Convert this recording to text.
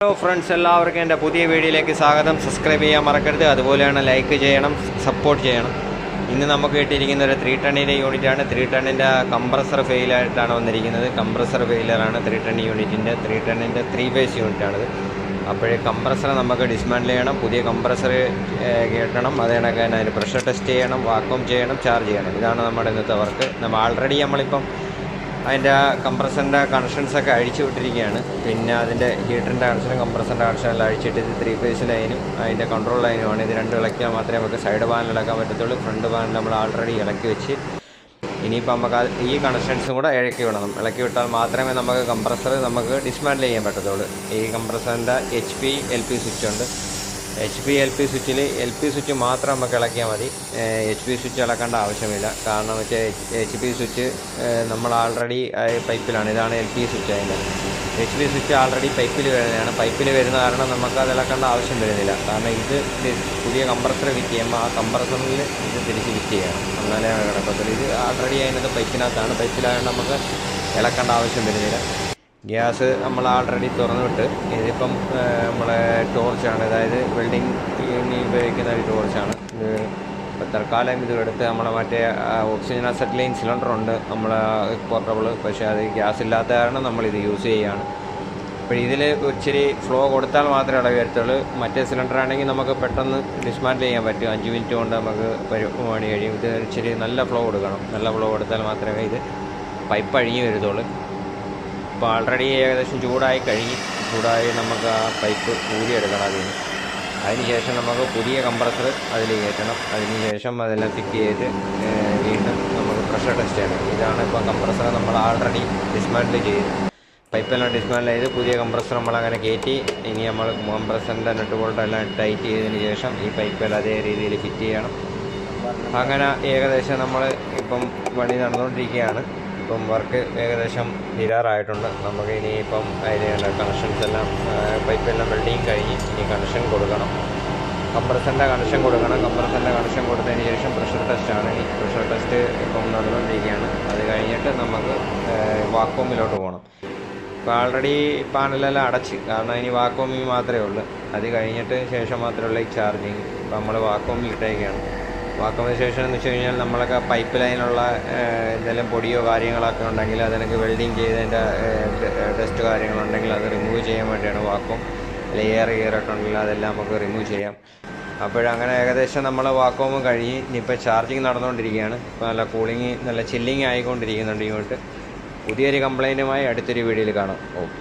Hello friends, എല്ലാവർക്കും എൻ്റെ പുതിയ വീഡിയോയിലേക്ക് സ്വാഗതം. സബ്സ്ക്രൈബ് ചെയ്യാൻ മറക്കരുത്, അതുപോലെയാണ് ലൈക്ക് ചെയ്യണം, സപ്പോർട്ട് ചെയ്യണം. ഇന്ന് നമുക്ക് കിട്ടിയിരിക്കുന്ന ഒരു 3 ടണ്ണിൻ്റെ യൂണിറ്റാണ്. 3 ടണ്ണിൻ്റെ കംപ്രസർ ഫെയിലായിട്ടാണ് വന്നിരിക്കുന്നത്. കംപ്രസർ ഫെയിലറാണ് 3 ടൺ യൂണിറ്റിൻ്റെ. 3 ടണ്ണിൻ്റെ 3 ഫേസ് യൂണിറ്റാണിത്. അപ്പോഴേ കംപ്രസർ നമുക്ക് ഡിസ്മാൻഡിൽ ചെയ്യണം, പുതിയ കംപ്രസർ കയറ്റണം, അത് കണക്ക് തന്നെ അതിന് പ്രഷർ ടെസ്റ്റ് ചെയ്യണം, വാക്വം ചെയ്യണം, ചാർജ് ചെയ്യണം. ഇതാണ് നമ്മുടെ ഇന്നത്തെ വർക്ക്. നമ്മളിപ്പം അതിൻ്റെ കംപ്രസറിൻ്റെ കണക്ഷൻസൊക്കെ അഴിച്ചു വിട്ടിരിക്കുകയാണ്. പിന്നെ അതിൻ്റെ ഹീറ്ററിൻ്റെ കണക്ഷനും കംപ്രസറിൻ്റെ കണക്ഷനെല്ലാം അഴിച്ചിട്ട് ഇത് 3 ഫേസ് ലൈനും അതിൻ്റെ കൺട്രോൾ ലൈനുമാണ്. ഇത് രണ്ടും ഇളക്കിയാൽ മാത്രമേ നമുക്ക് സൈഡ് പാനൽ ഇളക്കാൻ പറ്റത്തുള്ളൂ. ഫ്രണ്ട് പാനൽ നമ്മൾ ആൾറെഡി ഇളക്കി വെച്ച് ഇനിയിപ്പോൾ നമുക്ക് ഈ കണക്ഷൻസും കൂടെ ഇളക്കി വിടണം. ഇളക്കി വിട്ടാൽ മാത്രമേ നമുക്ക് കംപ്രസർ നമുക്ക് ഡിസ്മാൻഡിൽ ചെയ്യാൻ പറ്റത്തുള്ളൂ. ഈ കംപ്രസറിൻ്റെ HP LP സ്വിച്ച് ഉണ്ട്. HP LP സ്വിച്ചിൽ LP സ്വിച്ച് മാത്രം നമുക്ക് ഇളക്കിയാൽ മതി. HP സ്വിച്ച് ഇളക്കേണ്ട ആവശ്യമില്ല. കാരണം വെച്ചാൽ HP സ്വിച്ച് നമ്മൾ ആൾറെഡി പൈപ്പിലാണ്. ഇതാണ് LP സ്വിച്ച്. അതിൻ്റെ HP സ്വിച്ച് ആൾറെഡി പൈപ്പിൽ വരുന്നതാണ്. പൈപ്പിൽ വരുന്ന കാരണം നമുക്കത് ഇളക്കേണ്ട ആവശ്യം വരുന്നില്ല. കാരണം ഇത് പുതിയ കംപ്രസർ ഫിറ്റ് ചെയ്യുമ്പോൾ ആ കംപ്രസറിൽ ഇത് തിരിച്ച് ഫിറ്റ് ചെയ്യണം, എന്നാലേ കിടക്കത്തുള്ളൂ. ഇത് ആൾറെഡി അതിനകത്ത് പൈപ്പിനകത്താണ്. പൈപ്പിലായതുകൊണ്ട് നമുക്ക് ഇളക്കേണ്ട ആവശ്യം വരുന്നില്ല. ഗ്യാസ് നമ്മൾ ആൾറെഡി തുറന്നു വിട്ട് ഇതിപ്പം നമ്മളെ ടോർച്ചാണ്, അതായത് വെൽഡിങ് ഉപയോഗിക്കുന്ന ഒരു ടോർച്ചാണ്. ഇത് ഇപ്പോൾ തൽക്കാലം ഇതെടുത്ത് നമ്മളെ മറ്റേ ഓക്സിജൻ അസറ്റ്ലൈൻ സിലിണ്ടറുണ്ട് നമ്മളെ പോർട്ടബിൾ, പക്ഷേ അത് ഗ്യാസ് ഇല്ലാത്ത കാരണം നമ്മളിത് യൂസ് ചെയ്യുകയാണ്. അപ്പോൾ ഇതിൽ ഇച്ചിരി ഫ്ലോ കൊടുത്താൽ മാത്രമേ ഇളകി വരത്തുള്ളൂ. മറ്റേ സിലിണ്ടർ ആണെങ്കിൽ നമുക്ക് പെട്ടെന്ന് ഡിസ്മാൻഡിൽ ചെയ്യാൻ പറ്റും. 5 മിനിറ്റ് കൊണ്ട് നമുക്ക് പണി കഴിയും. ഇത് ഇച്ചിരി നല്ല ഫ്ലോ കൊടുക്കണം. നല്ല ഫ്ലോ കൊടുത്താൽ മാത്രമേ ഇത് പൈപ്പ് അഴിഞ്ഞ് വരുത്തുള്ളൂ. ഇപ്പോൾ ആൾറെഡി ഏകദേശം ചൂടായി നമുക്ക് ആ പൈപ്പ് ഊരിയെടുക്കണം. അതിന് ശേഷം നമുക്ക് പുതിയ കംപ്രസർ അതിൽ കയറ്റണം. അതിന് ശേഷം അതെല്ലാം ഫിറ്റ് ചെയ്ത് വീണ്ടും നമുക്ക് പ്രഷർ ടെസ്റ്റ് ചെയ്യണം. ഇതാണ് ഇപ്പോൾ കംപ്രസർ നമ്മൾ ആൾറെഡി ഡിസ്മാൻഡിൽ ചെയ്ത് പൈപ്പെല്ലാം ഡിസ്മാൻഡിൽ ചെയ്ത് പുതിയ കംപ്രസർ നമ്മളങ്ങനെ കയറ്റി. ഇനി നമ്മൾ കംപ്രസറിൻ്റെ നെട്ട് ബോൾട്ടെല്ലാം ടൈറ്റ് ചെയ്തതിന് ശേഷം ഈ പൈപ്പെല്ലാം അതേ രീതിയിൽ ഫിറ്റ് ചെയ്യണം. അങ്ങനെ ഏകദേശം നമ്മൾ ഇപ്പം പണി നടന്നുകൊണ്ടിരിക്കുകയാണ്. ഇപ്പം വർക്ക് ഏകദേശം തീരാറായിട്ടുണ്ട്. നമുക്ക് ഇനിയിപ്പം അതിൻ്റെ കണക്ഷൻസ് എല്ലാം പൈപ്പെല്ലാം വെൽഡിങ് കഴിഞ്ഞ് ഇനി കണക്ഷൻ കൊടുക്കണം. കംപ്രസറിൻ്റെ കണക്ഷൻ കൊടുക്കണം. കംപ്രസറിൻ്റെ കണക്ഷൻ കൊടുത്തതിന് ശേഷം പ്രഷർ ടെസ്റ്റാണ്. ഇനി പ്രഷർ ടെസ്റ്റ് ഇപ്പം നടന്നുകൊണ്ടിരിക്കുകയാണ്. അത് കഴിഞ്ഞിട്ട് നമുക്ക് വാക്വമിലോട്ട് പോകണം. ഇപ്പോൾ ആൾറെഡി പാനലെല്ലാം അടച്ച്, കാരണം ഇനി വാക്വമിൽ മാത്രമേ ഉള്ളൂ. അത് കഴിഞ്ഞിട്ട് ശേഷം മാത്രമേ ഉള്ളൂ ഈ ചാർജിങ്. ഇപ്പോൾ നമ്മൾ വാക്വമിൽ ഇട്ടേക്കാണ്. വാക്വമിന് ശേഷം എന്ന് വെച്ച് കഴിഞ്ഞാൽ നമ്മളൊക്കെ പൈപ്പ് ലൈനുള്ള എന്തെങ്കിലും പൊടിയോ കാര്യങ്ങളൊക്കെ ഉണ്ടെങ്കിൽ അതിനൊക്കെ വെൽഡിങ് ചെയ്തതിൻ്റെ ഡസ്റ്റ് കാര്യങ്ങളുണ്ടെങ്കിൽ അത് റിമൂവ് ചെയ്യാൻ വേണ്ടിയാണ് വാക്വം. അല്ലെങ്കിൽ എയറൊക്കെ ഉണ്ടെങ്കിൽ അതെല്ലാം നമുക്ക് റിമൂവ് ചെയ്യാം. അപ്പോഴങ്ങനെ ഏകദേശം നമ്മൾ വാക്വം കഴിഞ്ഞ് ഇനിയിപ്പോൾ ചാർജിങ് നടന്നുകൊണ്ടിരിക്കുകയാണ്. ഇപ്പോൾ നല്ല കൂളിങ്, നല്ല ചില്ലിങ് ആയിക്കൊണ്ടിരിക്കുന്നുണ്ട്. ഇങ്ങോട്ട് പുതിയൊരു കംപ്ലൈൻറ്റുമായി അടുത്തൊരു വീഡിയോയിൽ കാണാം. ഓക്കെ.